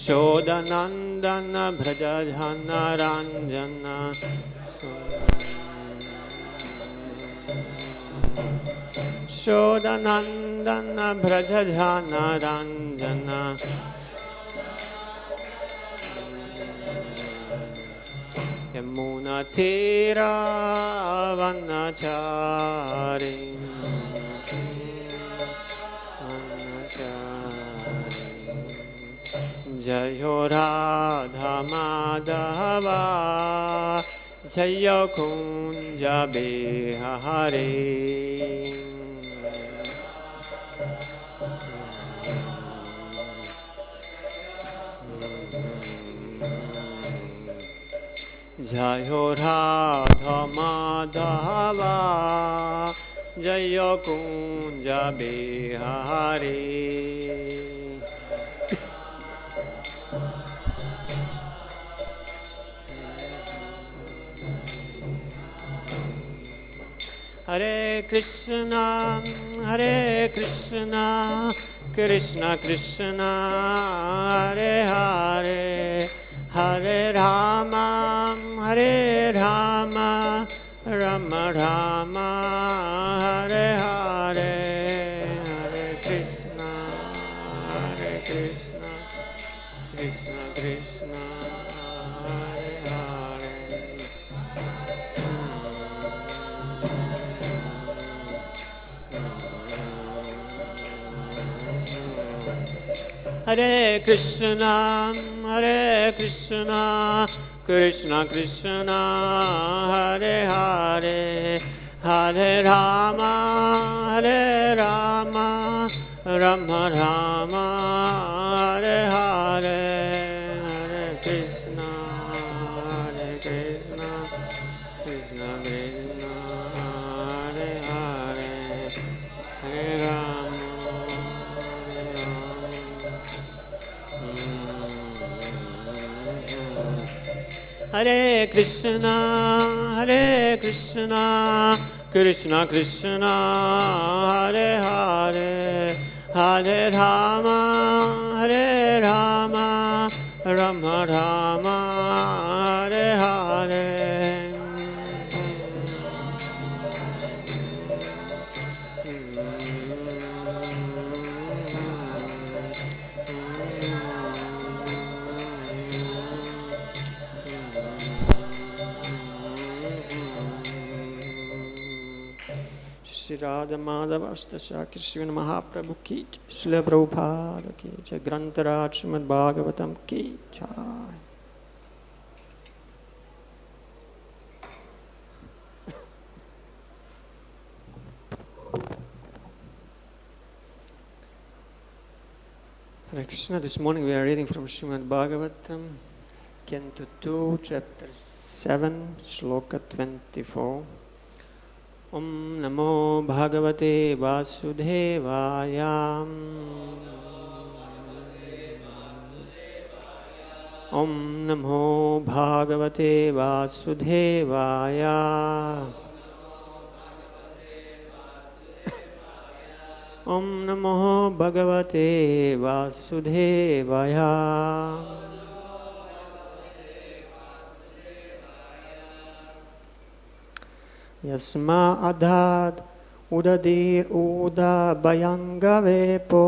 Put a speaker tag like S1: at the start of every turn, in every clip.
S1: Shodanandana Brajajana Ranjana Shodanandana Brajajana Ranjana Yamuna Tira Vanachari Jayo Radha Madhava Jayo Kunja Bihari Jayo Radha Madhava Jayo Kunja Bihari Hare Krishna, Krishna Krishna, Hare Hare, Hare Rama, Rama Rama, Hare Hare, Hare Krishna, Krishna Krishna, Hare Hare. Hare Krishna, Krishna Krishna, Hare Hare, Hare Rama, Rama Rama, Hare Hare, Hare Krishna, Krishna Krishna, Hare Hare, Hare Rama. Hare Krishna, Krishna Krishna, Hare Hare, Hare Rama, Rama Rama, Hare Hare. Shri Radha Madhava Ashtasakya Srimad Mahaprabhu ki jai, Srila Prabhupada ki jai, Grantaraj Srimad Bhagavatam ki jai. Hare Krishna, this morning we are reading from Srimad Bhagavatam, Canto 2, Chapter 7, Shloka 24. Om Namo Bhagavate Vasudevaya. Om Namo Bhagavate Vasudevaya. Om Namo Bhagavate Vasudevaya. Yasmā adād udadhir ūḍha-bhayāṅga-vepo.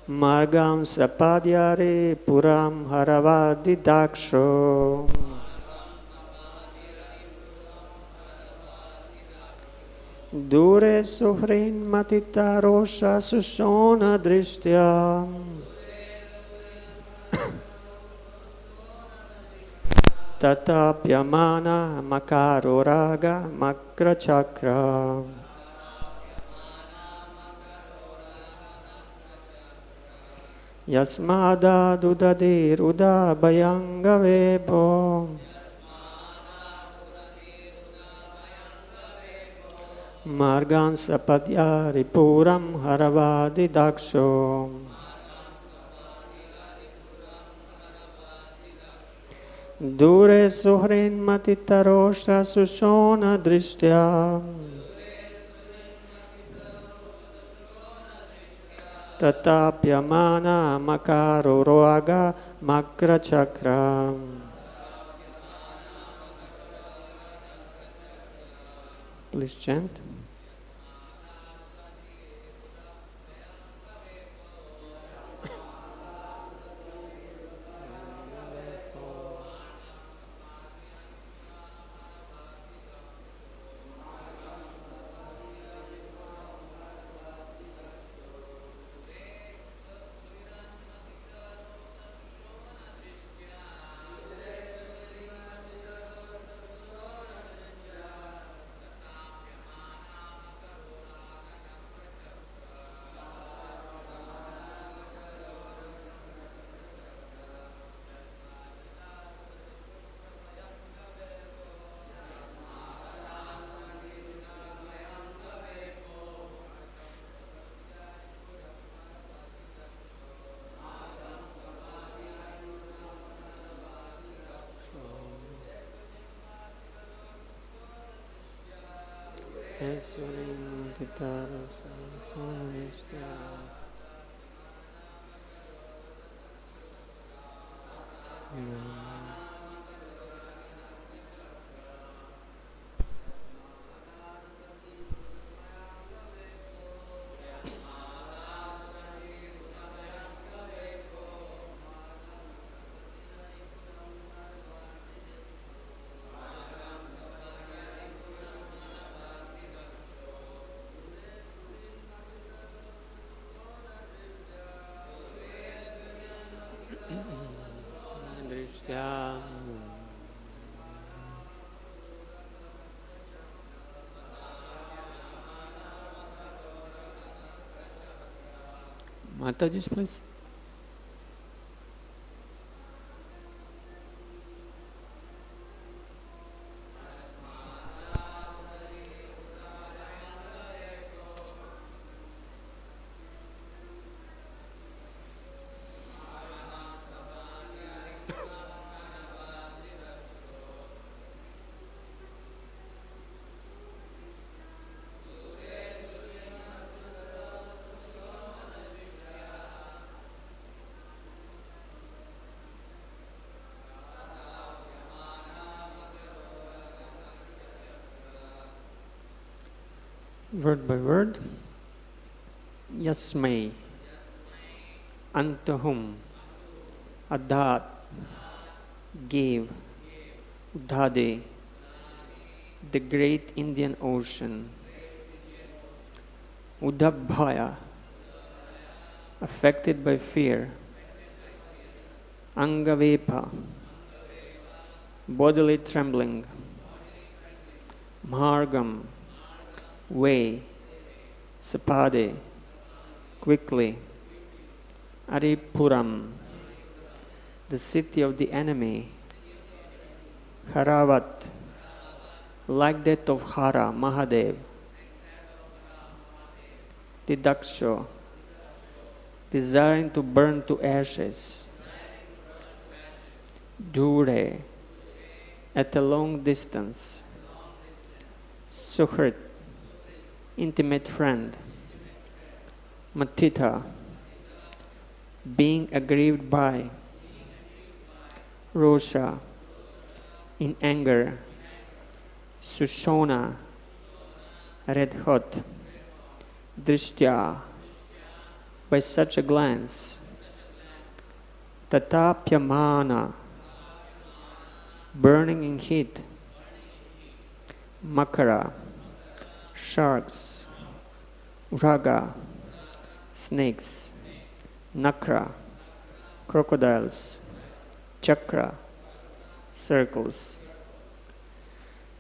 S1: Mārgaṁ sapady ari-puram haravad didhakṣoḥ. Dūre suhṛn-mathita-roṣa-suśoṇa-dṛṣṭyā. tātapyamāna-makaroraga-nakra-cakraḥ. Yasmā adād udadhir ūḍha-bhayāṅga-vepo. Mārgaṁ sapady ari-puram haravad didhakṣoḥ. Dūre suhṛn-mathita-roṣa-suśoṇa-dṛṣṭyā. tātapyamāna-makaroraga-nakra-cakraḥ. Please chant. suhṛn-mathita-roṣa-suśoṇa-dṛṣṭyā. Mataji's, please. Word by word. Yasmai, unto whom adāt gave udadhir, the great Indian Ocean, ūḍha-bhaya, affected by fear, aṅga-vepaḥ, bodily trembling, mārgam, way, sapady, quickly, ari-puram, the city of the enemy, hara-vat, like that of Hara, Mahādeva, didhakṣoḥ, desiring to burn to ashes, dūre, at a long distance, su-hṛt, intimate friend, mathita, being aggrieved by, roṣa, in anger, su-śoṇa, red hot, dṛṣṭyā, by such a glance, tātapyamāna, burning in heat, makara, sharks, raga, snakes, nakra, crocodiles, chakra, circles.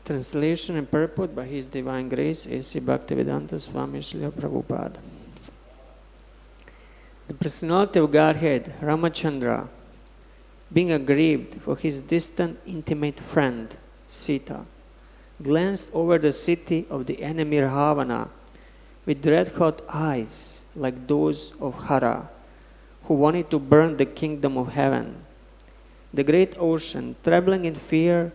S1: Translation and purport by His Divine Grace A.C. Bhaktivedanta Swami Srila Prabhupada. The Personality of Godhead Rāmacandra, being aggrieved for his distant intimate friend Sita, glanced over the city of the enemy Ravana with red-hot eyes like those of Hara, who wanted to burn the kingdom of heaven. The great ocean, trembling in fear,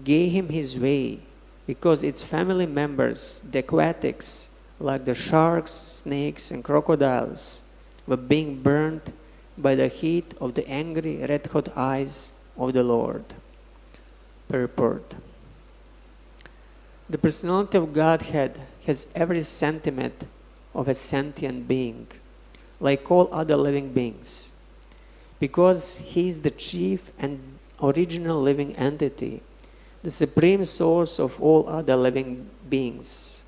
S1: gave him his way, because its family members, the aquatics, like the sharks, snakes, and crocodiles, were being burnt by the heat of the angry red-hot eyes of the Lord. Purport. The personality of Godhead has every sentiment of a sentient being, like all other living beings. Because he is the chief and original living entity, the supreme source of all other living beings.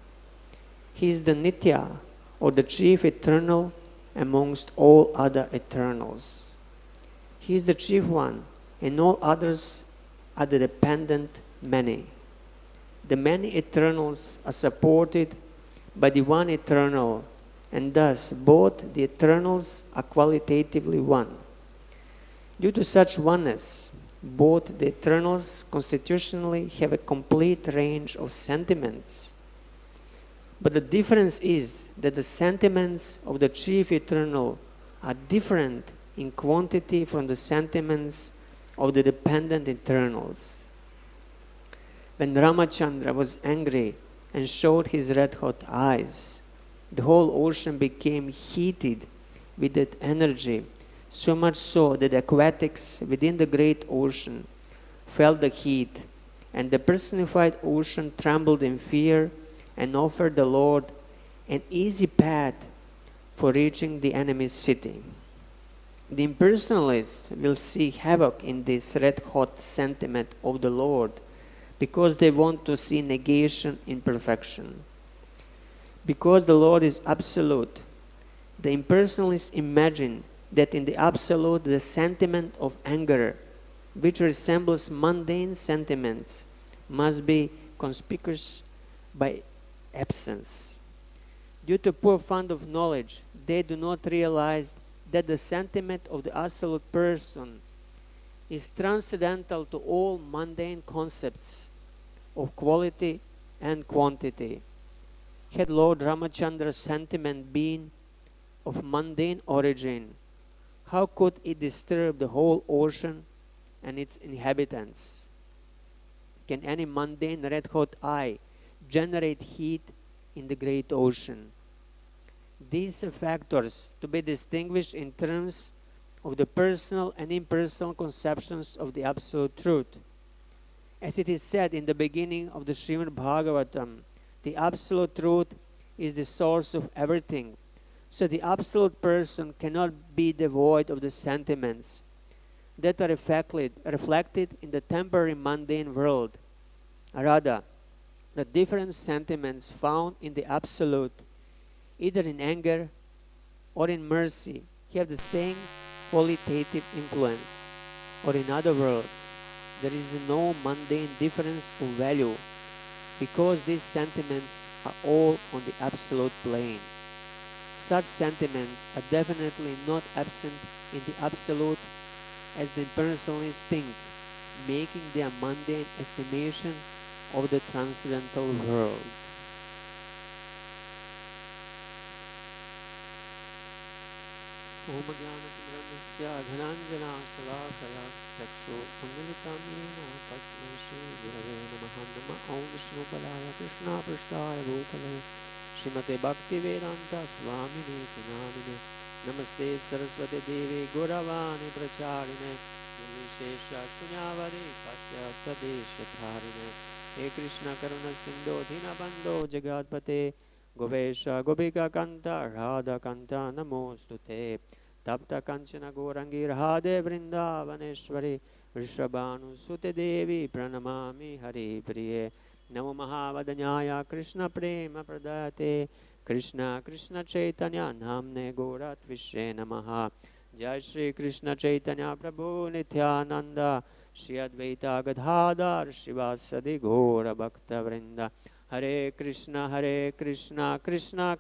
S1: He is the Nitya, or the chief eternal amongst all other eternals. He is the chief one, and all others are the dependent many. The many eternals are supported by the one eternal, and thus both the eternals are qualitatively one. Due to such oneness, both the eternals constitutionally have a complete range of sentiments. But the difference is that the sentiments of the chief eternal are different in quantity from the sentiments of the dependent eternals. When Rāmacandra was angry and showed his red-hot eyes, the whole ocean became heated with that energy, so much so that the aquatics within the great ocean felt the heat, and the personified ocean trembled in fear and offered the Lord an easy path for reaching the enemy's city. The impersonalists will see havoc in this red-hot sentiment of the Lord because they want to see negation in perfection. Because the Lord is absolute, the impersonalists imagine that in the absolute the sentiment of anger, which resembles mundane sentiments, must be conspicuous by absence. Due to poor fund of knowledge, they do not realize that the sentiment of the absolute person is transcendental to all mundane concepts of quality and quantity. Had Lord Rāmachandra's sentiment been of mundane origin, how could it disturb the whole ocean and its inhabitants? Can any mundane red-hot eye generate heat in the great ocean? These are factors to be distinguished in terms of the personal and impersonal conceptions of the Absolute Truth. As it is said in the beginning of the Srimad Bhagavatam, the Absolute Truth is the source of everything. So the Absolute Person cannot be devoid of the sentiments that are reflected in the temporary mundane world. Rather, the different sentiments found in the Absolute, either in anger or in mercy, have the same qualitative influence. Or in other words, there is no mundane difference of value because these sentiments are all on the absolute plane. Such sentiments are definitely not absent in the absolute as the impersonalists think, making their mundane estimation of the transcendental world. ॐ घनाञ्जनाशलाकया चक्षुरुन्मिलितं येन तस्मै श्रीगुरवे नमः। ॐ विष्णुपदाय कृष्णापृष्ठाय भूतले श्रीमते भक्तिवेदान्त स्वामिनेति नामिने नमस्ते सरस्वती देवी गौरवाणी प्रचारिणे निर्विशेष शून्यवादी पाश्चात्यदेशधारिणे हे कृष्ण करुण सिन्धो दीनबन्धो जगत्पते गोपेश गोपिका कान्त राधा कान्त नमोस्तुते तप्त कांचन गौरंगी राधे वृंदावनेश्वरी वृषभानुसुते देवी प्रणमामि हरि प्रिये नमो महावदन्याय कृष्ण प्रेम प्रदाते कृष्ण कृष्ण चैतन्य नाम्ने गौरत्विषे नमः। जय श्री कृष्ण चैतन्य प्रभु नित्यानंद श्री अद्वैता गदाधर शिवासदि गौर भक्त वृंद हरे Krishna Krishna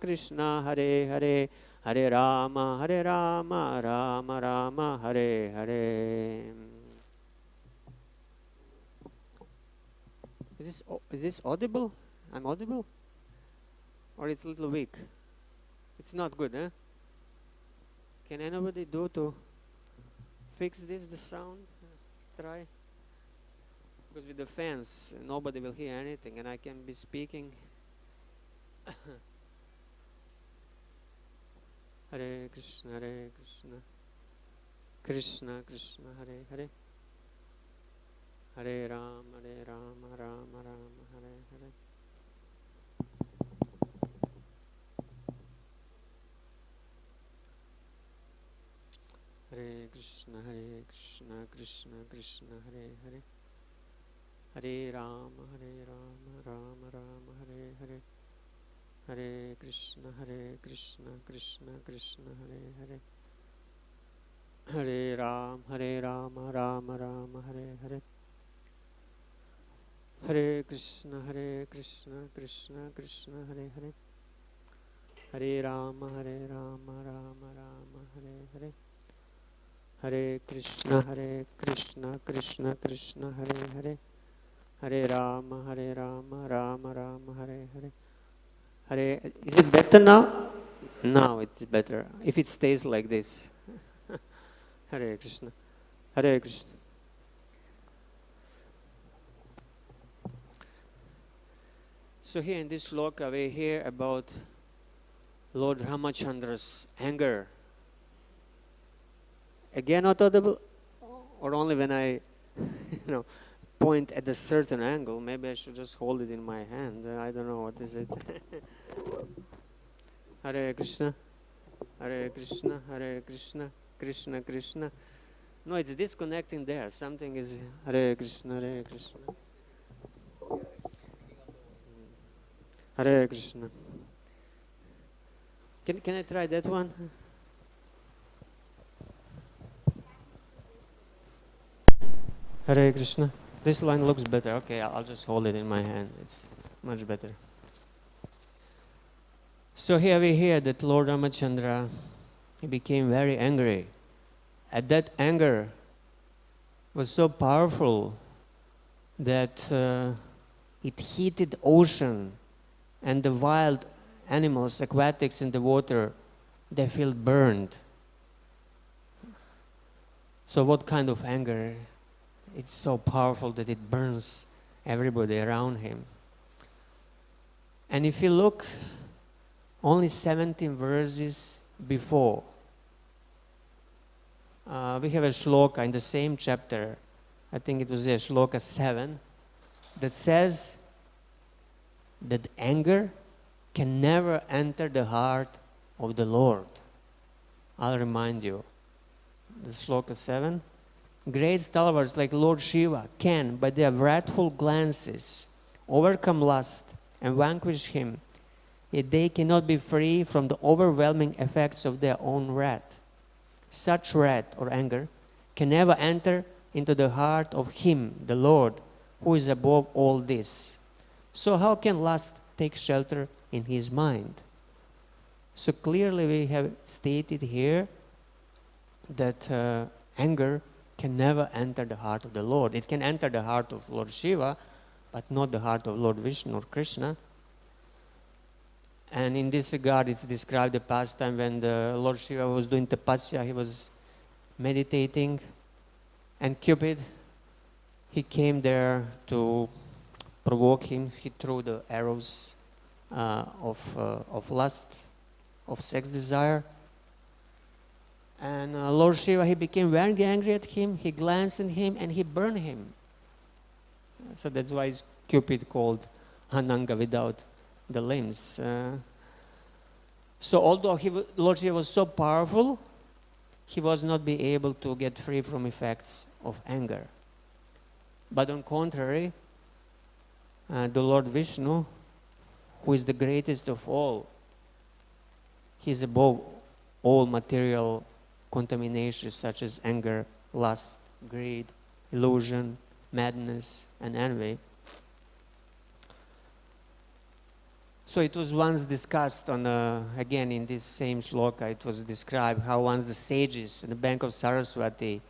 S1: Krishna Hare Hare Hare Ram Ram Ram Hare Hare. Is this audible? I'm audible? Or it's a little weak? It's not good, huh? Can anybody do to fix this, the sound? Try. Because with the fans, nobody will hear anything and I can be speaking. Hare Krishna, Krishna Krishna, Hare Hare, Hare Rama, Rama Rama, Hare Hare. Hare Krishna, Krishna Krishna, Hare Hare, Hare Rama, Rama Rama, Hare Hare, Hare Krishna, Krishna Krishna, Hare Hare, Hare Rama, Rama Rama, Hare Hare, Hare Krishna, Krishna Krishna, Hare Hare, Hare Rama, Rama Rama, Hare Hare, Hare Krishna, Krishna Krishna, Hare Hare, Hare Rama, Rama Rama, Hare Hare, Hare. Is it better now? Now it's better. If it stays like this. Hare Krishna, Hare Krishna. So here in this sloka we hear about Lord Ramachandra's anger. Again not audible, or only when I, point at a certain angle. Maybe I should just hold it in my hand. I don't know, what is it? Hare Krishna, Hare Krishna, Krishna Krishna. No, it's disconnecting there. Something is Hare Krishna, Hare Krishna. Hare Krishna. Can I try that one? Hare Krishna. This line looks better. Okay, I'll just hold it in my hand. It's much better. So here we hear that Lord Ramachandra, he became very angry. And that anger was so powerful that it heated the ocean, and the wild animals, aquatics in the water, they feel burned. So what kind of anger? It's so powerful that it burns everybody around him. And if you look only 17 verses before, we have a shloka in the same chapter, I think it was there, shloka 7, that says that anger can never enter the heart of the Lord. I'll remind you. The shloka 7. Great stalwarts like Lord Shiva can, by their wrathful glances, overcome lust and vanquish him, yet they cannot be free from the overwhelming effects of their own wrath. Such wrath or anger can never enter into the heart of him, the Lord, who is above all this. So how can lust take shelter in his mind? So clearly we have stated here that anger can never enter the heart of the Lord. It can enter the heart of Lord Shiva, but not the heart of Lord Vishnu or Krishna. And in this regard, it's described the pastime when the Lord Shiva was doing tapasya, he was meditating, and Cupid, he came there to provoke him. He threw the arrows of lust, of sex desire. And Lord Shiva, he became very angry at him. He glanced at him and he burned him. So that's why it's Cupid called Ananga, without the limbs. So although Lord Shiva was so powerful, he was not be able to get free from effects of anger. But on contrary, the Lord Vishnu, who is the greatest of all, he is above all material contaminations such as anger, lust, greed, illusion, madness, and envy. So it was once discussed on, again in this same shloka, it was described how once the sages on the bank of Saraswati,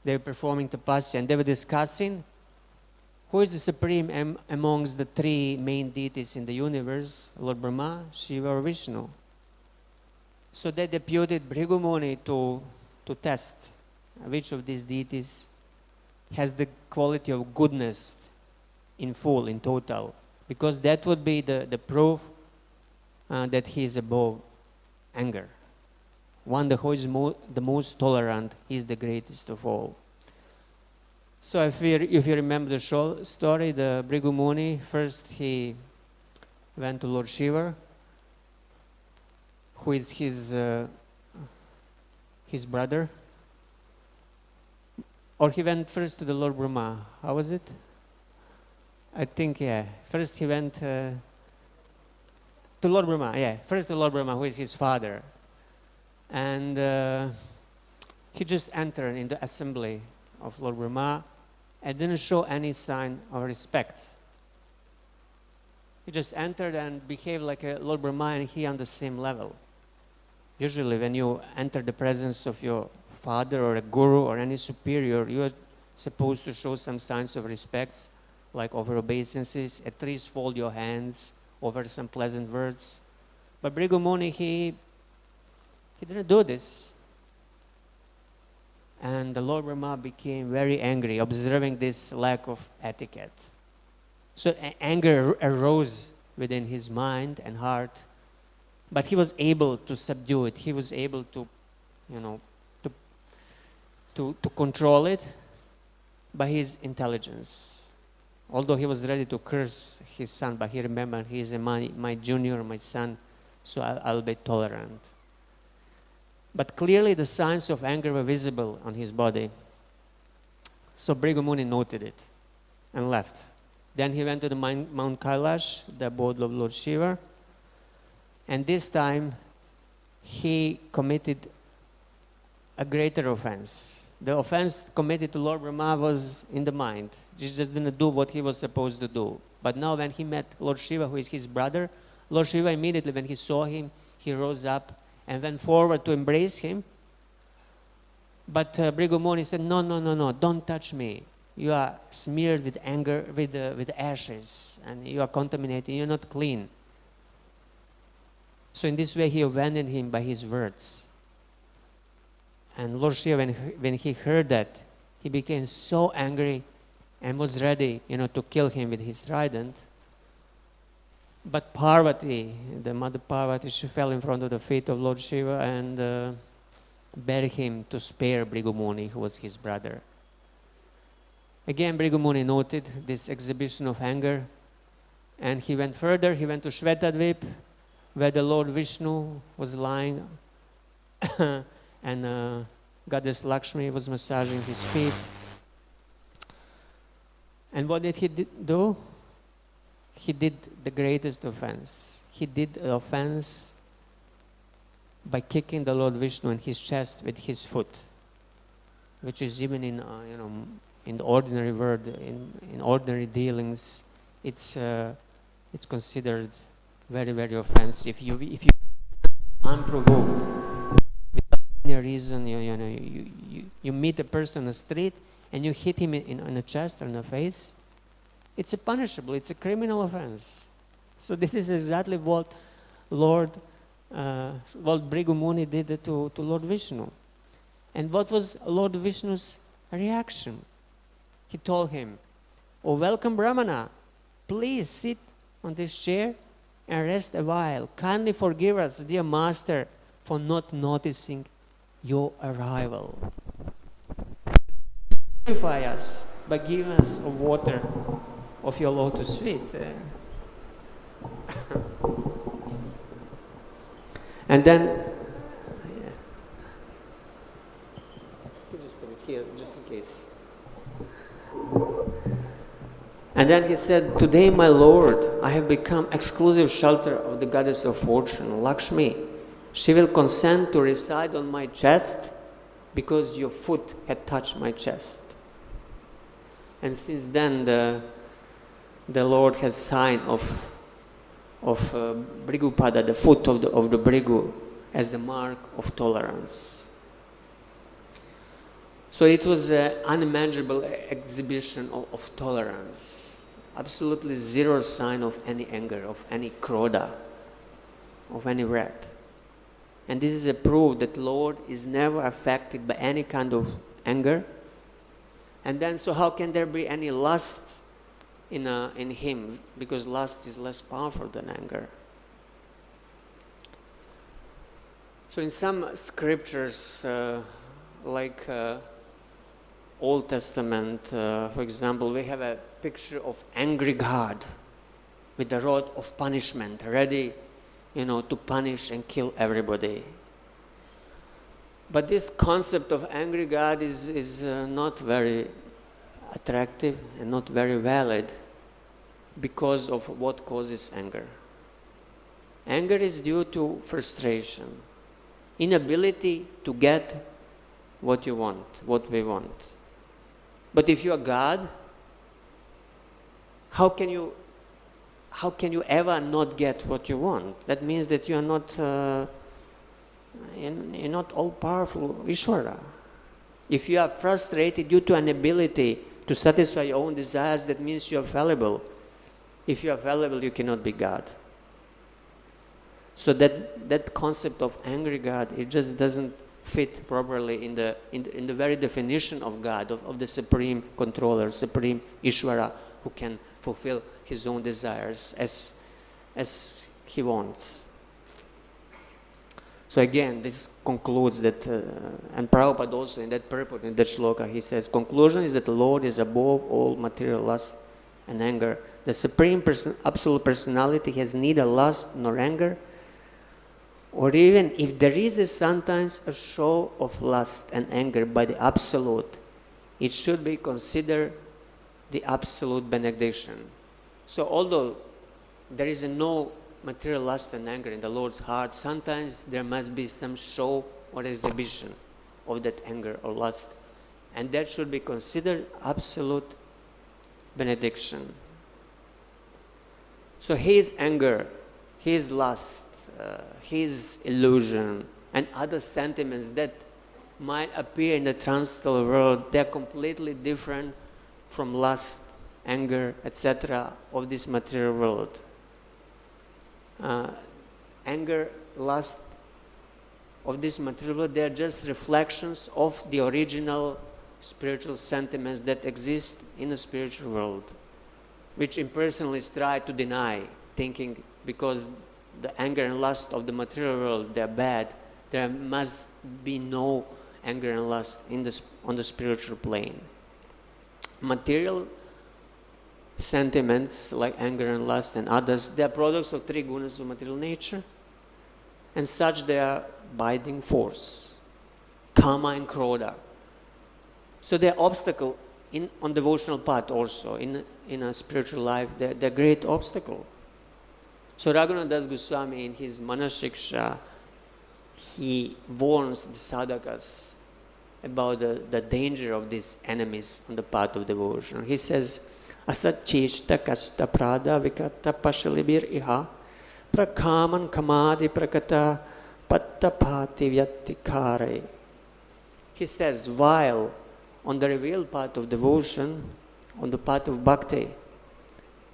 S1: they were performing tapasya and they were discussing who is the supreme amongst the three main deities in the universe, Lord Brahma, Shiva, or Vishnu. So they deputed Bhrigu Muni to test which of these deities has the quality of goodness in full, in total, because that would be the proof that he is above anger. one who is the most tolerant is the greatest of all. So if you remember the story, the Bhrigu Muni, first he went to Lord Shiva, who is his brother. Or he went first to the Lord Brahma. How was it? I think, yeah. First he went to Lord Brahma, yeah. First to Lord Brahma, who is his father. And he just entered in the assembly of Lord Brahma and didn't show any sign of respect. He just entered and behaved like a Lord Brahma, and he on the same level. Usually when you enter the presence of your father or a guru or any superior, you are supposed to show some signs of respect, like over obeisances, at least fold your hands, over some pleasant words. But Bhrigu Muni, he didn't do this. And the Lord Brahma became very angry, observing this lack of etiquette. So anger arose within his mind and heart, but he was able to subdue it. He was able to, to control it by his intelligence. Although he was ready to curse his son, but he remembered he is my junior, my son, so I'll be tolerant. But clearly the signs of anger were visible on his body. So Bhrigu Muni noted it and left. Then he went to the Mount Kailash, the abode of Lord Shiva, and this time he committed a greater offense. The offense committed to Lord Brahma was in the mind. He just didn't do what he was supposed to do. But now when he met Lord Shiva, who is his brother, Lord Shiva immediately, when he saw him, he rose up and went forward to embrace him. But Bhrigu Muni said, no, don't touch me. You are smeared with anger, with ashes, and you are contaminated, you're not clean. So in this way, he abandoned him by his words. And Lord Shiva, when he heard that, he became so angry and was ready, to kill him with his trident. But Parvati, the mother Parvati, she fell in front of the feet of Lord Shiva and begged him to spare Bhrigu Muni, who was his brother. Again, Bhrigu Muni noted this exhibition of anger, and he went further. He went to Shvetadvip, where the Lord Vishnu was lying, and Goddess Lakshmi was massaging his feet. And what did he do? He did the greatest offense. He did the offense by kicking the Lord Vishnu in his chest with his foot, which is even in in the ordinary world, in ordinary dealings, it's considered very, very offensive. If you unprovoked, without any reason, you meet a person on the street and you hit him in the chest or in the face, it's a punishable, it's a criminal offense. So this is exactly what Bhrigu Muni did to Lord Vishnu. And what was Lord Vishnu's reaction? He told him, "Oh, welcome Brahmana, please sit on this chair and rest a while. Kindly forgive us, dear master, for not noticing your arrival. Purify us by giving us a water of your lotus feet." And then, just put it here, just in case. And then he said, "Today, my Lord, I have become exclusive shelter of the goddess of fortune, Lakshmi. She will consent to reside on my chest because your foot had touched my chest." And since then, the Lord has sign of Bhrigupada, the foot of the Bhrigu, as the mark of tolerance. So it was an unimaginable exhibition of tolerance. Absolutely zero sign of any anger, of any krodha, of any wrath. And this is a proof that Lord is never affected by any kind of anger. And then, so how can there be any lust in him? Because lust is less powerful than anger. So in some scriptures, like Old Testament, for example, we have a picture of angry God with the rod of punishment, ready, to punish and kill everybody. But this concept of angry God is not very attractive and not very valid because of what causes anger. Anger is due to frustration, inability to get what you want, what we want. But if you are God, how can you ever not get what you want? That means that you are not you're not all-powerful Ishvara. If you are frustrated due to an inability to satisfy your own desires, that means you are fallible. If you are fallible, you cannot be God. So that concept of angry God, it just doesn't fit properly in the very definition of God, of the supreme controller, supreme Ishvara, who can fulfill his own desires as he wants. So again, this concludes that, and Prabhupada also in that purport, in that shloka, he says, conclusion is that the Lord is above all material lust and anger. The Supreme Absolute Personality has neither lust nor anger, or even if there is sometimes a show of lust and anger by the Absolute, it should be considered the absolute benediction. So although there is no material lust and anger in the Lord's heart, sometimes there must be some show or exhibition of that anger or lust, and that should be considered absolute benediction. So his anger, his lust, his illusion, and other sentiments that might appear in the transcendental world, they are completely different from lust, anger, etc. of this material world. Anger, lust of this material world, they are just reflections of the original spiritual sentiments that exist in the spiritual world, which impersonalists try to deny, thinking because the anger and lust of the material world, they're bad, there must be no anger and lust on the spiritual plane. Material sentiments like anger and lust and others, they are products of three gunas of material nature, and such they are binding force, kama and krodha. So they are obstacle on devotional path also, in a spiritual life, they're great obstacle. So Raghunath Das Goswami in his Manashiksha, he warns the sadhakas about the danger of these enemies on the path of devotion. He says, asat-cheshta kasta prada vikata pashalibir iha prakaman kamadi prakata pattapati vyattikare. He says, while on the revealed path of devotion, on the path of bhakti,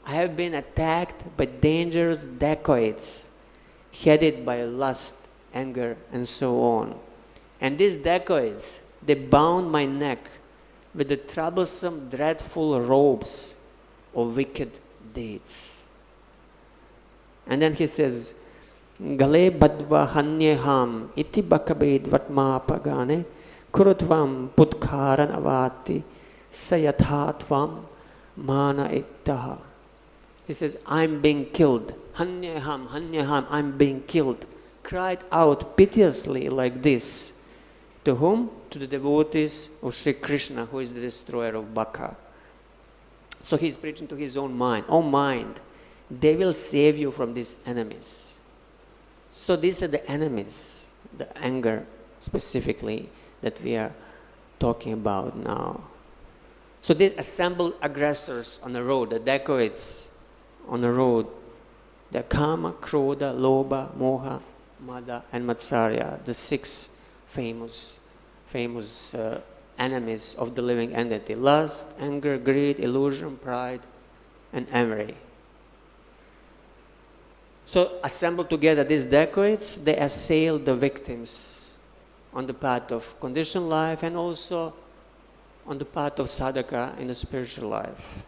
S1: I have been attacked by dangerous dacoits headed by lust, anger, and so on. And these dacoits, they bound my neck with the troublesome, dreadful ropes of wicked deeds. And then he says, Gale badva hanyeham iti bakabed vatma pagane kurutvam putkaran avati sayathatvam mana ittaha. He says, I'm being killed. Hanyeham, hanyeham, I'm being killed. Cried out piteously like this. To whom? To the devotees of Sri Krishna, who is the destroyer of Bhaka. So he's preaching to his own mind. Oh mind, they will save you from these enemies. So these are the enemies, the anger specifically that we are talking about now. So these assembled aggressors on the road, the dacoits on the road, the kama, krodha, lobha, moha, mada, and matsarya, the six famous enemies of the living entity: lust, anger, greed, illusion, pride, and envy. So assembled together, these dacoits, they assail the victims on the path of conditioned life and also on the path of sadhaka in the spiritual life.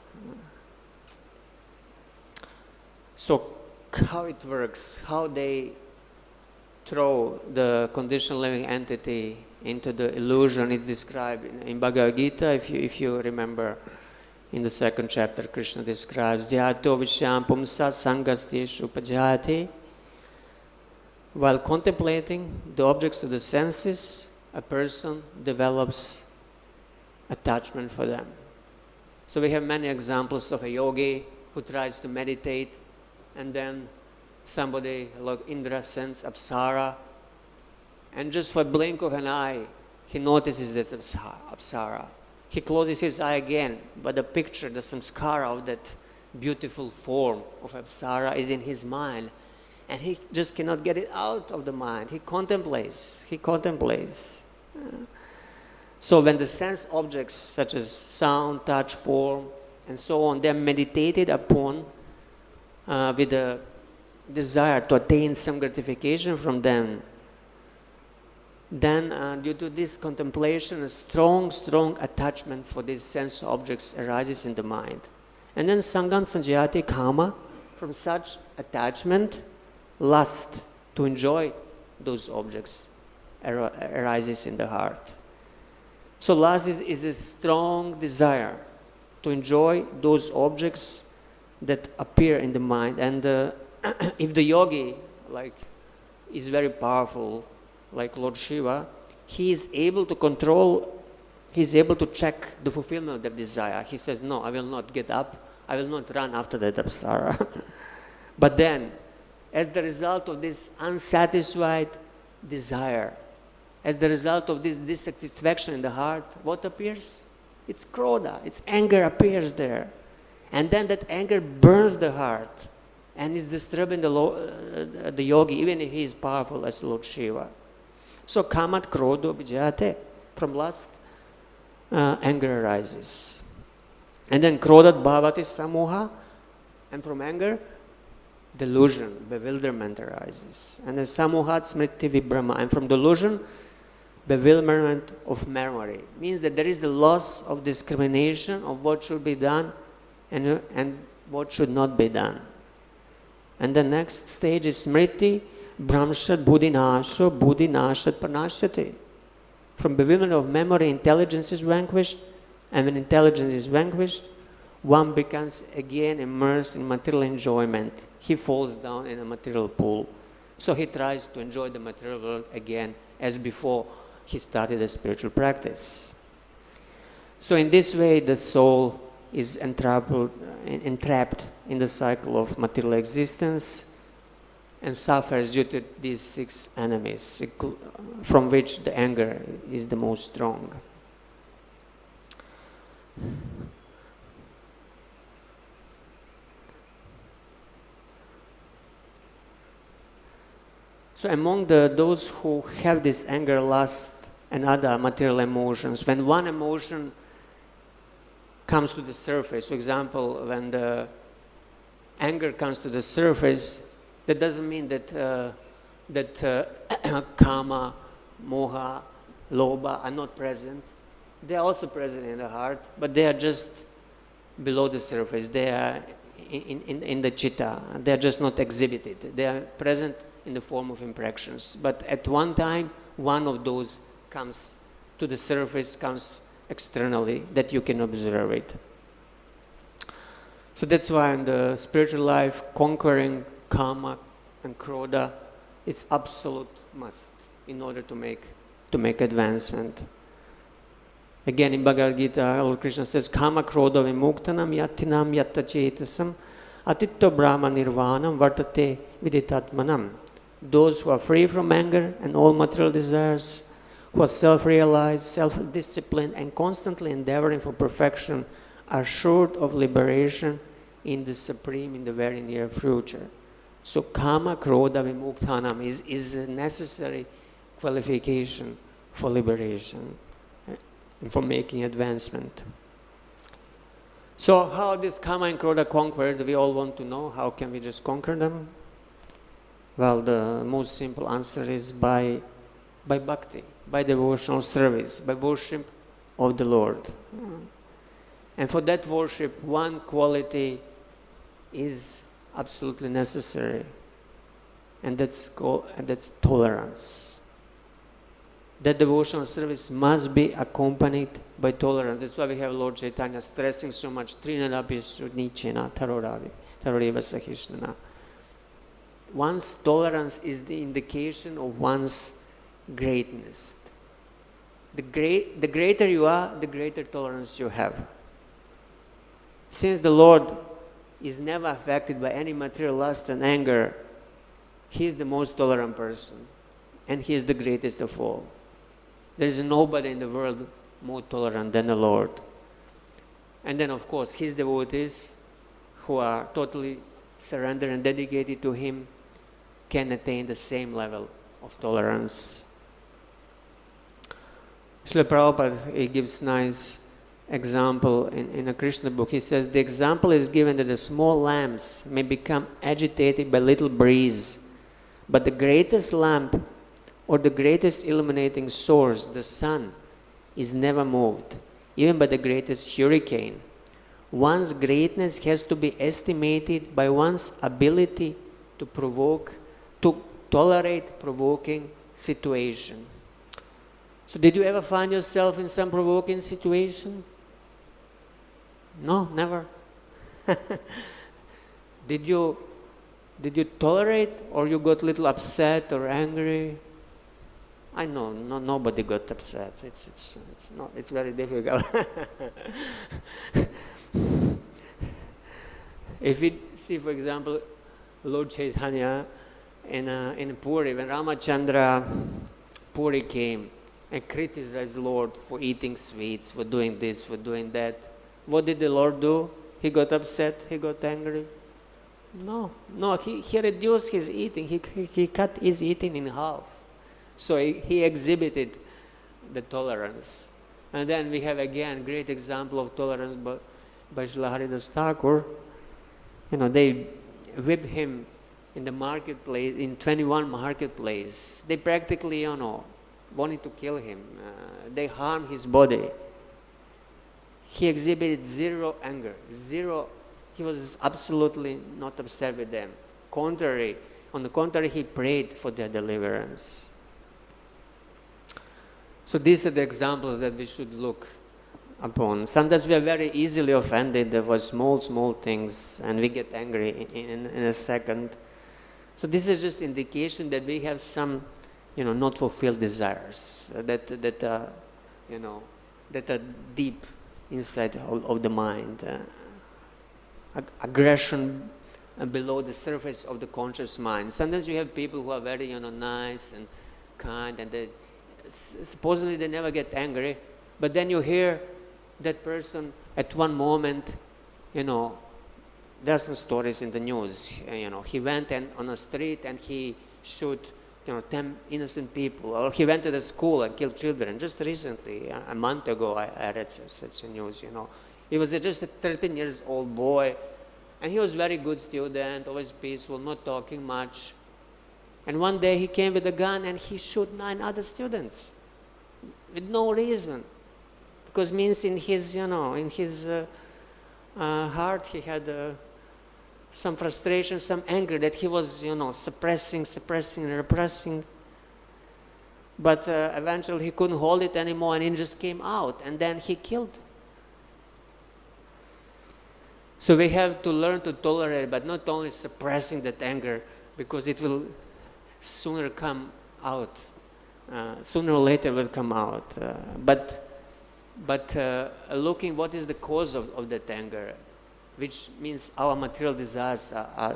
S1: So how it works, how they throw the conditioned living entity into the illusion is described in Bhagavad Gita. If you remember, in the second chapter, Krishna describes Dhyato Vishyam Pumsa Sangastishu Pajayati. While contemplating the objects of the senses, a person develops attachment for them. So we have many examples of a yogi who tries to meditate, and then somebody like Indra sends Apsara, and just for a blink of an eye, he notices that Apsara. He closes his eye again, but the picture, the samskara of that beautiful form of Apsara is in his mind, and he just cannot get it out of the mind. He contemplates. So when the sense objects such as sound, touch, form, and so on, they're meditated upon with a desire to attain some gratification from them, then due to this contemplation, a strong attachment for these sense objects arises in the mind. And then Sangan Sanjayati Kama, from such attachment, lust to enjoy those objects arises in the heart. So lust is a strong desire to enjoy those objects that appear in the mind. And if the yogi is very powerful, like Lord Shiva, he is able to control, he is able to check the fulfillment of that desire. He says, no, I will not get up, I will not run after that Apsara. But then, as the result of this unsatisfied desire, as the result of this dissatisfaction in the heart, what appears? It's krodha, it's anger appears there. And then that anger burns the heart and is disturbing the yogi, even if he is powerful as Lord Shiva. So kamat krodho vijayate, from lust, anger arises. And then krodat bhavati samoha, and from anger, delusion, bewilderment arises. And then samohat smriti vibrama, and from delusion, bewilderment of memory. Means that there is the loss of discrimination of what should be done and what should not be done. And the next stage is smriti Brahmshat Buddhinasho Buddhinashat Pranashyate. From bewilderment of memory, intelligence is vanquished, and when intelligence is vanquished, one becomes again immersed in material enjoyment. He falls down in a material pool. So he tries to enjoy the material world again as before he started a spiritual practice. So in this way, the soul is entrapped in the cycle of material existence and suffers due to these 6 enemies, from which the anger is the most strong. So among those who have this anger, lust, and other material emotions, when one emotion comes to the surface, for example, when the anger comes to the surface, that doesn't mean that kama, moha, lobha are not present. They are also present in the heart, but they are just below the surface. They are in the chitta. They are just not exhibited. They are present in the form of impressions. But at one time, one of those comes to the surface, comes externally, that you can observe it. So that's why in the spiritual life, conquering kama and krodha is absolute must in order to make advancement. Again, in Bhagavad Gita, Lord Krishna says, kama krodha vimuktanam yatinam yattachetasam atitto brahma nirvanam vartate viditatmanam. Those who are free from anger and all material desires, who are self-realized, self-disciplined, and constantly endeavoring for perfection, are sure of liberation in the Supreme in the very near future. So kama krodha vimuktanam is a necessary qualification for liberation and for making advancement. So how this kama and krodha conquered, we all want to know. How can we just conquer them? Well, the most simple answer is by bhakti, by devotional service, by worship of the Lord. And for that worship, one quality is absolutely necessary. and that's tolerance. That devotional service must be accompanied by tolerance. That's why we have Lord Chaitanya stressing so much, Trinadapi Sunichena Taroreva Sahišnana. One's tolerance is the indication of one's greatness. The greater you are, the greater tolerance you have. Since the Lord is never affected by any material lust and anger, He is the most tolerant person, and He is the greatest of all. There is nobody in the world more tolerant than the Lord. And then, of course, His devotees, who are totally surrendered and dedicated to Him, can attain the same level of tolerance. Srila Prabhupada, he gives nice example in a Krishna book. He says, the example is given that the small lamps may become agitated by little breeze, but the greatest lamp or the greatest illuminating source, the sun, is never moved, even by the greatest hurricane. One's greatness has to be estimated by one's ability to tolerate provoking situation. So did you ever find yourself in some provoking situation? No, never. Did you tolerate, or you got a little upset or angry? I know, nobody got upset. It's very difficult. If we see, for example, Lord Chaitanya in Puri, when Rāmacandra Puri came and criticized the Lord for eating sweets, for doing this, for doing that, what did the Lord do? He got upset, he got angry? No, he reduced his eating, he cut his eating in half. So he exhibited the tolerance. And then we have again great example of tolerance by Srila Haridas Thakur. They whipped him in the marketplace, in 21 marketplace. They practically, wanted to kill him. They harmed his body. He exhibited zero anger, zero. He was absolutely not upset with them. On the contrary, he prayed for their deliverance. So these are the examples that we should look upon. Sometimes we are very easily offended for small things, and we get angry in a second. So this is just indication that we have some, not fulfilled desires that are deep inside of the mind. Aggression below the surface of the conscious mind. Sometimes we have people who are very, nice and kind, and supposedly they never get angry, but then you hear that person at one moment, there are some stories in the news, he went on a street and he shot 10 innocent people, or he went to the school and killed children. Just recently, a month ago, I read such a news, He was just a 13 years old boy, and he was a very good student, always peaceful, not talking much. And one day he came with a gun and he shot 9 other students with no reason. Because means in his, heart he had some frustration, some anger that he was, suppressing and repressing. But eventually he couldn't hold it anymore, and it just came out, and then he killed. So we have to learn to tolerate, but not only suppressing that anger, because it will sooner come out. Sooner or later will come out. But looking what is the cause of that anger, which means our material desires are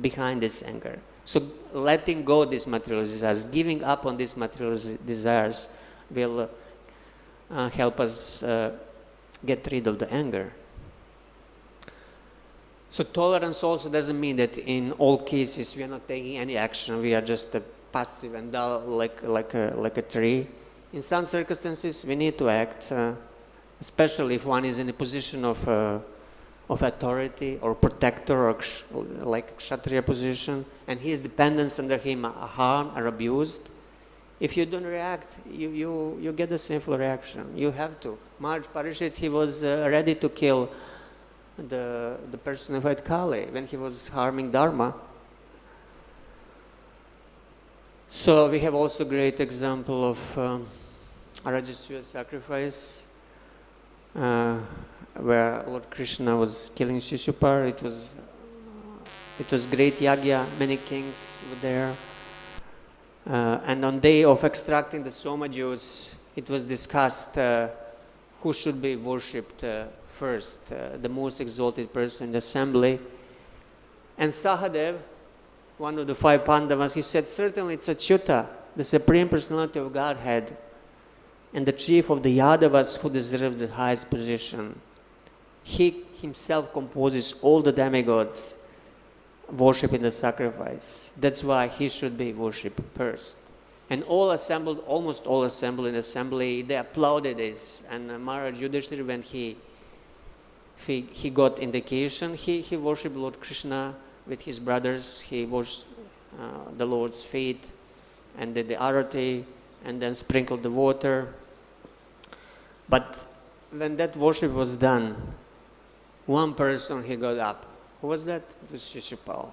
S1: behind this anger. So letting go of these material desires, giving up on these material desires will help us get rid of the anger. So tolerance also doesn't mean that in all cases we are not taking any action, we are just passive and dull like a tree. In some circumstances we need to act, especially if one is in a position of authority or protector, or like Kshatriya position, and his dependents under him are harmed or abused. If you don't react, you get a sinful reaction. You have to. Maharaj Parishit, he was ready to kill the personified Kali when he was harming Dharma. So we have also great example of Rajasuya sacrifice, where Lord Krishna was killing Shishupal. It was great yagya, many kings were there. And on day of extracting the soma juice, it was discussed who should be worshipped first, the most exalted person in the assembly. And Sahadev, one of the 5 Pandavas, he said, certainly it's Achyuta, the Supreme Personality of Godhead, and the chief of the Yadavas who deserves the highest position. He himself composes all the demigods worship in the sacrifice. That's why he should be worshipped first. And all assembled, almost all assembled in the assembly, they applauded this. And Maharaj Yudhishthira, when he got indication, he worshipped Lord Krishna with his brothers. He washed the Lord's feet and did the arati and then sprinkled the water. But when that worship was done, one person, he got up. Who was that? It was Shishupal.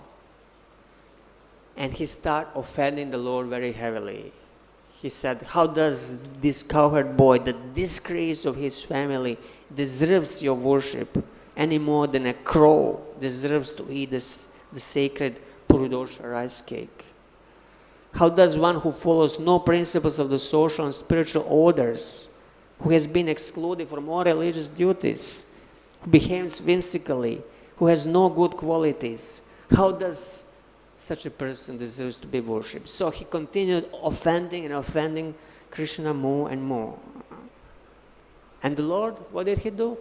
S1: And he started offending the Lord very heavily. He said, how does this cowherd boy, the disgrace of his family, deserves your worship any more than a crow deserves to eat the sacred Purudosha rice cake? How does one who follows no principles of the social and spiritual orders, who has been excluded from all religious duties, who behaves whimsically, who has no good qualities, how does such a person deserves to be worshipped? So he continued offending and offending Krishna more and more. And the Lord, what did he do?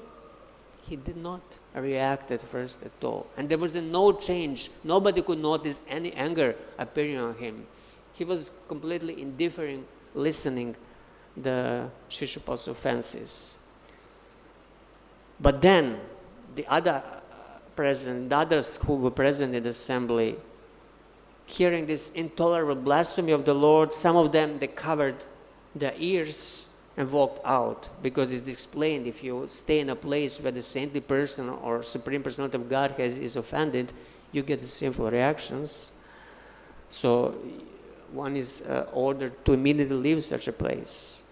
S1: He did not react at first at all. And there was no change. Nobody could notice any anger appearing on him. He was completely indifferent, listening the Shishupal's offenses. But then the others who were present in the assembly, hearing this intolerable blasphemy of the Lord, some of them, they covered their ears and walked out, because it's explained, if you stay in a place where the saintly person or Supreme Personality of Godhead is offended, you get the sinful reactions. So one is ordered to immediately leave such a place.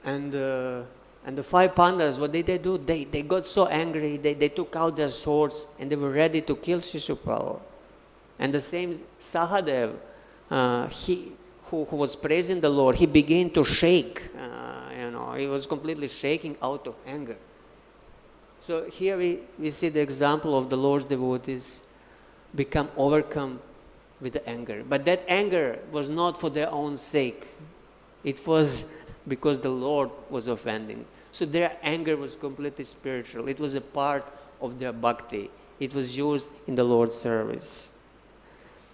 S1: And the 5 Pandavas, what did they do? They got so angry, they took out their swords and they were ready to kill Shishupal. And the same Sahadev, who was praising the Lord, he began to shake. He was completely shaking out of anger. So here we see the example of the Lord's devotees become overcome with the anger. But that anger was not for their own sake. It was because the Lord was offending. So their anger was completely spiritual. It was a part of their bhakti. It was used in the Lord's service.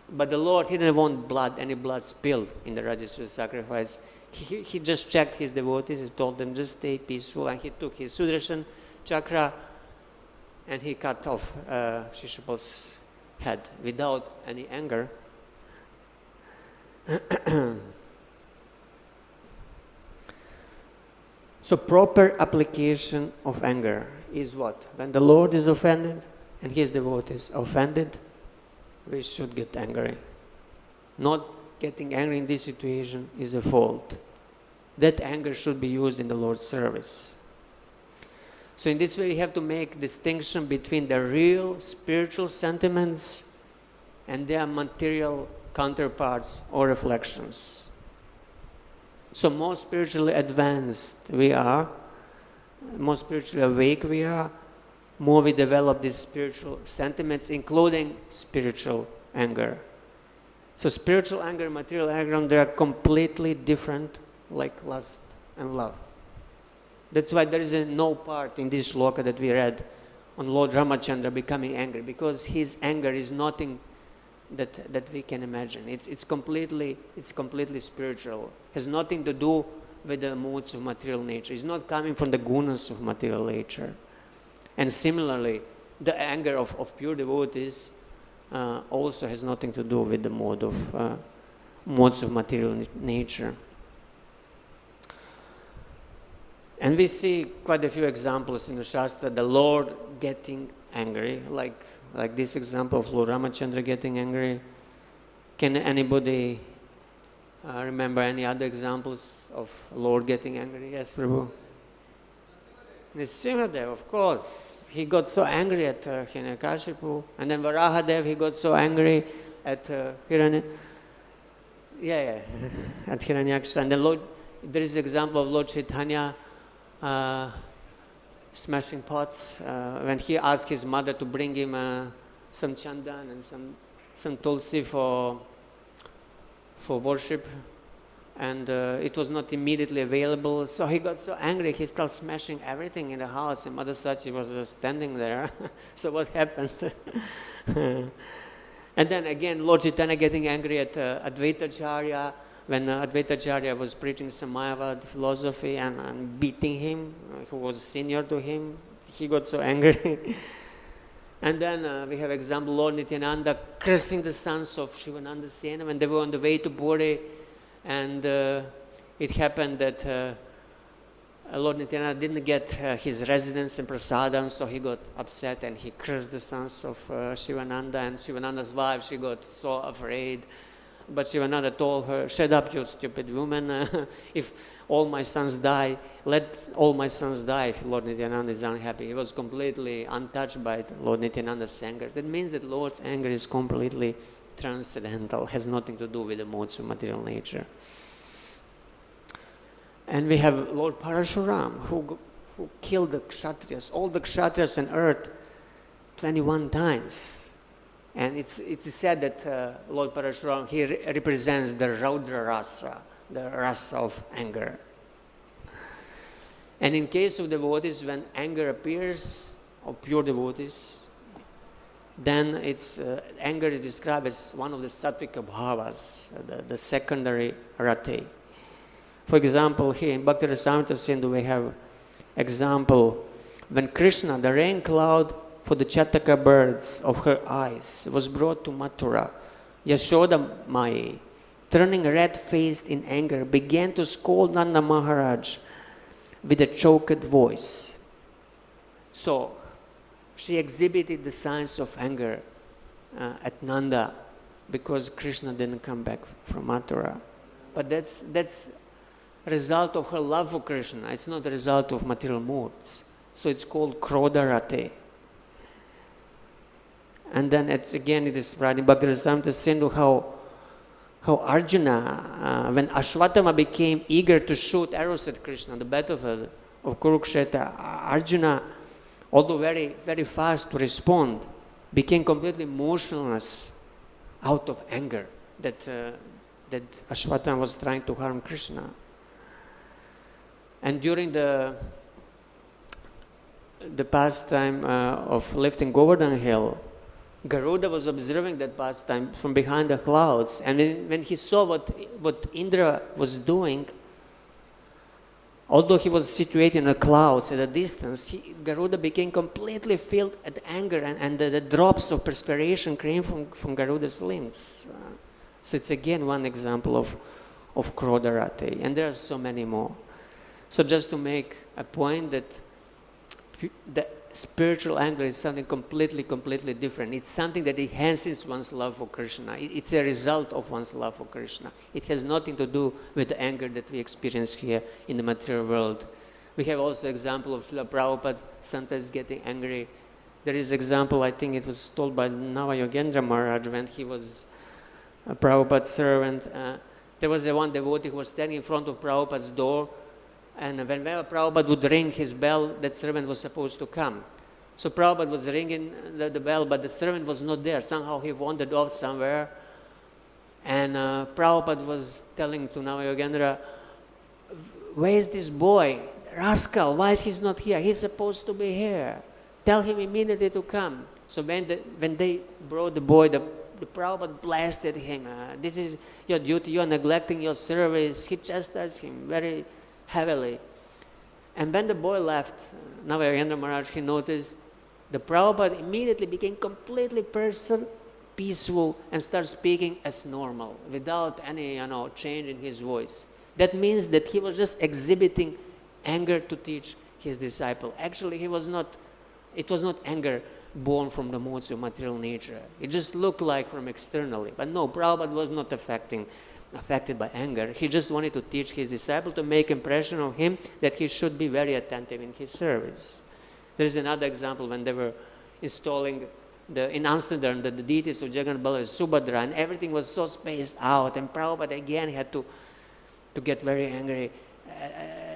S1: But the Lord, he didn't want blood, any blood spilled in the Rajasuya sacrifice. He just checked his devotees, he told them, just stay peaceful, and he took his Sudarshan chakra and he cut off Shishupal's head without any anger. So proper application of anger is what? When the Lord is offended and his devotees are offended, we should get angry. Not getting angry in this situation is a fault. That anger should be used in the Lord's service. So in this way, we have to make distinction between the real spiritual sentiments and their material counterparts or reflections. So more spiritually advanced we are, more spiritually awake we are, more we develop these spiritual sentiments, including spiritual anger. So spiritual anger and material anger, they are completely different, like lust and love. That's why there is no part in this shloka that we read on Lord Ramacandra becoming angry, because his anger is nothing that we can imagine. It's completely spiritual. It has nothing to do with the moods of material nature. It's not coming from the gunas of material nature. And similarly, the anger of pure devotees also has nothing to do with the modes of material nature. And we see quite a few examples in the Shastra, the Lord getting angry, like this example of Lord Ramacandra getting angry. Can anybody remember any other examples of Lord getting angry? Yes, Prabhu. Nrsimhadev, of course. He got so angry at Hiranyakashipu, and then Varahadev, he got so angry at at Hiranyaksha. And there is an example of Lord Chaitanya smashing pots when he asked his mother to bring him some chandan and some tulsi for worship, and it was not immediately available. So he got so angry, he started smashing everything in the house, and Mother Sachi was just standing there. So what happened? And then again, Lord Chaitanya getting angry at Advaitacharya, when Advaitacharya was preaching some Mayavad philosophy and beating him, who was senior to him. He got so angry. And then we have example Lord Nityananda cursing the sons of Shivananda Sena when they were on the way to Bodhi, and it happened that Lord Nityananda didn't get his residence in Prasadam, so he got upset and he cursed the sons of Shivananda, and Shivananda's wife, she got so afraid. But Shivananda told her, "Shut up, you stupid woman. If all my sons die, let all my sons die if Lord Nityananda is unhappy." He was completely untouched by Lord Nityananda's anger. That means that Lord's anger is completely transcendental, has nothing to do with the modes of material nature. And we have Lord Parashuram, who killed the Kshatriyas, all the Kshatriyas on earth 21 times. And it's said that Lord Parashuram, he represents the Raudra Rasa, the rasa of anger. And in case of devotees, when anger appears, of pure devotees, then anger is described as one of the sattvika bhavas, the secondary rati. For example, here in Bhakti Rasamrita Sindhu we have example when Krishna, the rain cloud for the Chataka birds of her eyes, was brought to Mathura, Yashoda Mai, turning red-faced in anger, began to scold Nanda Maharaj with a choked voice. So she exhibited the signs of anger at Nanda because Krishna didn't come back from Mathura. But that's a result of her love for Krishna. It's not a result of material moods. So it's called Krodharate. And then it is right in Bhakti Rasamrita Sindhu how Arjuna, when Ashwatthama became eager to shoot arrows at Krishna on the battlefield of Kurukshetra, Arjuna, although very, very fast to respond, became completely motionless out of anger that Ashwatthama was trying to harm Krishna. And during the pastime of lifting Govardhan hill, Garuda was observing that pastime from behind the clouds, and when he saw what Indra was doing, although he was situated in the clouds at a distance, Garuda became completely filled with anger, and the drops of perspiration came from Garuda's limbs. So it's again one example of Krodharate, and there are so many more. So just to make a point that the spiritual anger is something completely different. It's something that enhances one's love for Krishna. It's a result of one's love for Krishna. It has nothing to do with the anger that we experience here in the material world. We have also example of Srila Prabhupada, sometimes getting angry. There is example, I think it was told by Navayogendra Maharaj when he was a Prabhupada's servant. There was one devotee who was standing in front of Prabhupada's door, and whenever Prabhupada would ring his bell, that servant was supposed to come. So Prabhupada was ringing the bell, but the servant was not there. Somehow he wandered off somewhere. And Prabhupada was telling to Navayogendra, "Where is this boy? Rascal, why is he not here? He's supposed to be here. Tell him immediately to come." So when they brought the boy, the Prabhupada blasted him. "This is your duty. You are neglecting your service." He chastised him very heavily. And when the boy left, Navayogendra Maharaj, he noticed the Prabhupada immediately became completely peaceful and started speaking as normal, without any change in his voice. That means that he was just exhibiting anger to teach his disciple. Actually, it was not anger born from the modes of material nature. It just looked like from externally. But no, Prabhupada was not affected by anger. He just wanted to teach his disciple, to make impression of him that he should be very attentive in his service. There is another example when they were installing in Amsterdam the deities of Jagannath, Balaram, Subhadra, and everything was so spaced out, and Prabhupada again had to get very angry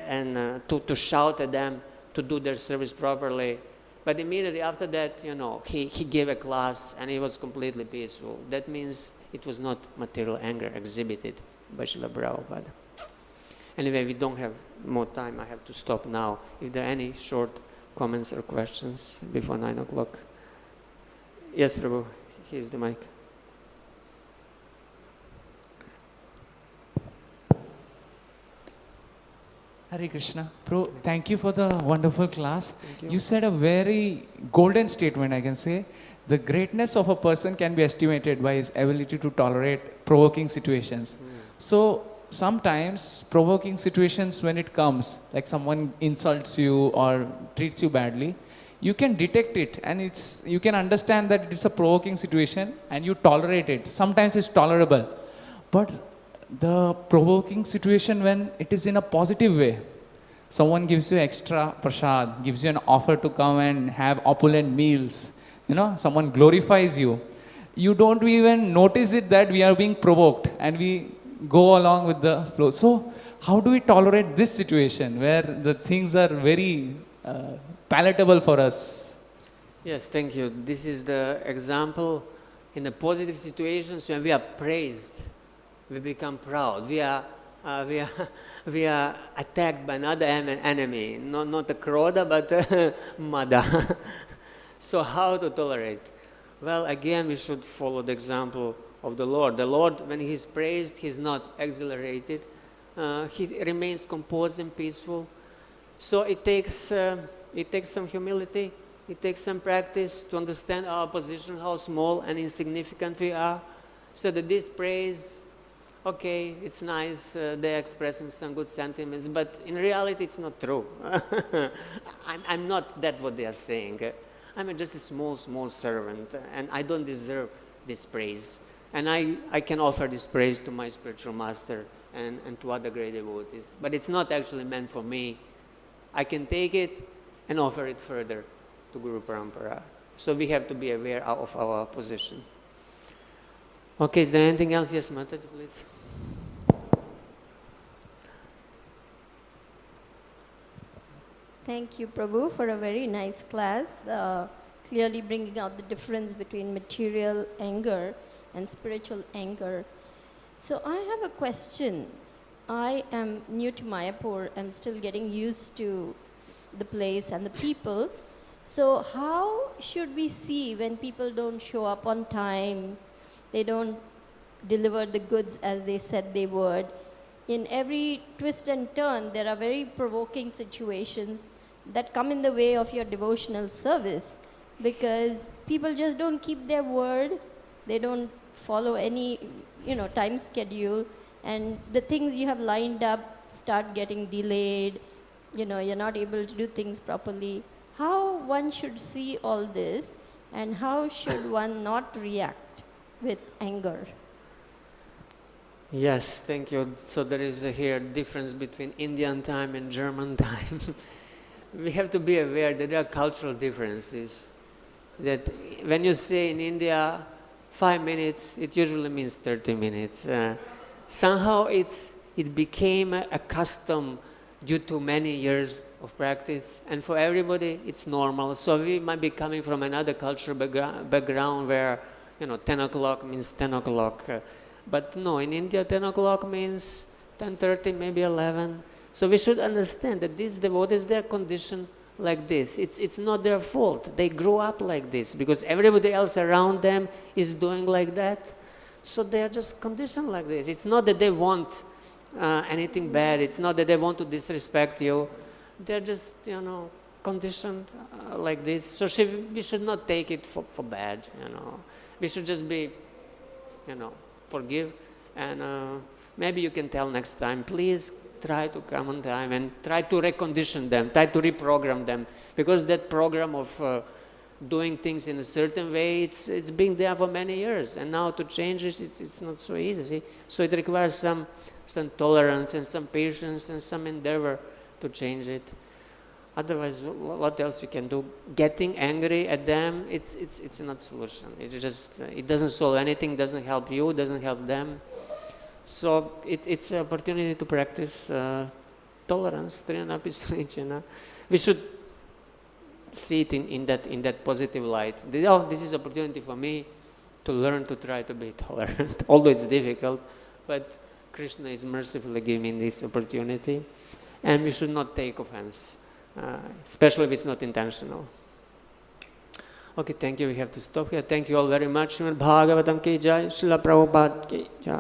S1: and to shout at them to do their service properly. But immediately after that, he gave a class and it was completely peaceful. That means it was not material anger exhibited by Srila Prabhupada. Anyway, we don't have more time. I have to stop now. If there are any short comments or questions before 9 o'clock. Yes, Prabhu, here's the mic.
S2: Hare Krishna. Prabhu, thank you for the wonderful class. You said a very golden statement, I can say. The greatness of a person can be estimated by his ability to tolerate provoking situations. So sometimes provoking situations, when it comes, like someone insults you or treats you badly, you can detect it and you can understand that it's a provoking situation and you tolerate it. Sometimes it's tolerable. But the provoking situation when it is in a positive way, someone gives you extra prasad, gives you an offer to come and have opulent meals, someone glorifies you, you don't even notice it that we are being provoked and we go along with the flow. So how do we tolerate this situation where the things are very palatable for us?
S1: Yes, thank you. This is the example in the positive situations when we are praised. We become proud. We are attacked by another enemy, not a krodha, but mada. So how to tolerate? Well, again, we should follow the example of the Lord. The Lord, when He is praised, He is not exhilarated. He remains composed and peaceful. So it takes some humility. It takes some practice to understand our position, how small and insignificant we are, so that this praise, okay, it's nice, they're expressing some good sentiments, but in reality it's not true. I'm not that what they are saying. I'm just a small servant, and I don't deserve this praise. And I can offer this praise to my spiritual master and to other great devotees. But it's not actually meant for me. I can take it and offer it further to Guru Parampara. So we have to be aware of our position. Okay, is there anything else? Yes, Mataji, please.
S3: Thank you, Prabhu, for a very nice class, clearly bringing out the difference between material anger and spiritual anger. So I have a question. I am new to Mayapur. I'm still getting used to the place and the people. So how should we see when people don't show up on time, they don't deliver the goods as they said they would? In every twist and turn, there are very provoking situations that come in the way of your devotional service, because people just don't keep their word, they don't follow any time schedule, and the things you have lined up start getting delayed, you're not able to do things properly. How one should see all this, and how should one not react with anger?
S1: Yes, thank you. So there is here difference between Indian time and German time. We have to be aware that there are cultural differences. That when you say in India 5 minutes, it usually means 30 minutes. Somehow it became a custom due to many years of practice, and for everybody it's normal. So we might be coming from another cultural background where 10 o'clock means 10 o'clock. But no, in India 10 o'clock means 10:30, maybe 11. So we should understand that these devotees, they are conditioned like this. It's not their fault. They grew up like this because everybody else around them is doing like that. So they are just conditioned like this. It's not that they want anything bad. It's not that they want to disrespect you. They're just, conditioned like this. So we should not take it for bad, We should just be, forgive. And maybe you can tell next time, please try to come on time and try to recondition them, try to reprogram them. Because that program of doing things in a certain way, it's been there for many years, and now to change it, it's not so easy. So it requires some tolerance and some patience and some endeavor to change it. Otherwise, what else you can do? Getting angry at them, it's not solution. It doesn't solve anything, doesn't help you, doesn't help them. So it's an opportunity to practice tolerance. We should see it in that positive light. This is opportunity for me to learn to try to be tolerant, although it's difficult. But Krishna is mercifully giving this opportunity, and we should not take offense. Especially if it's not intentional. Okay, thank you. We have to stop here. Thank you all very much. Srimad Bhagavatam ki jai, Srila Prabhupada ki jai.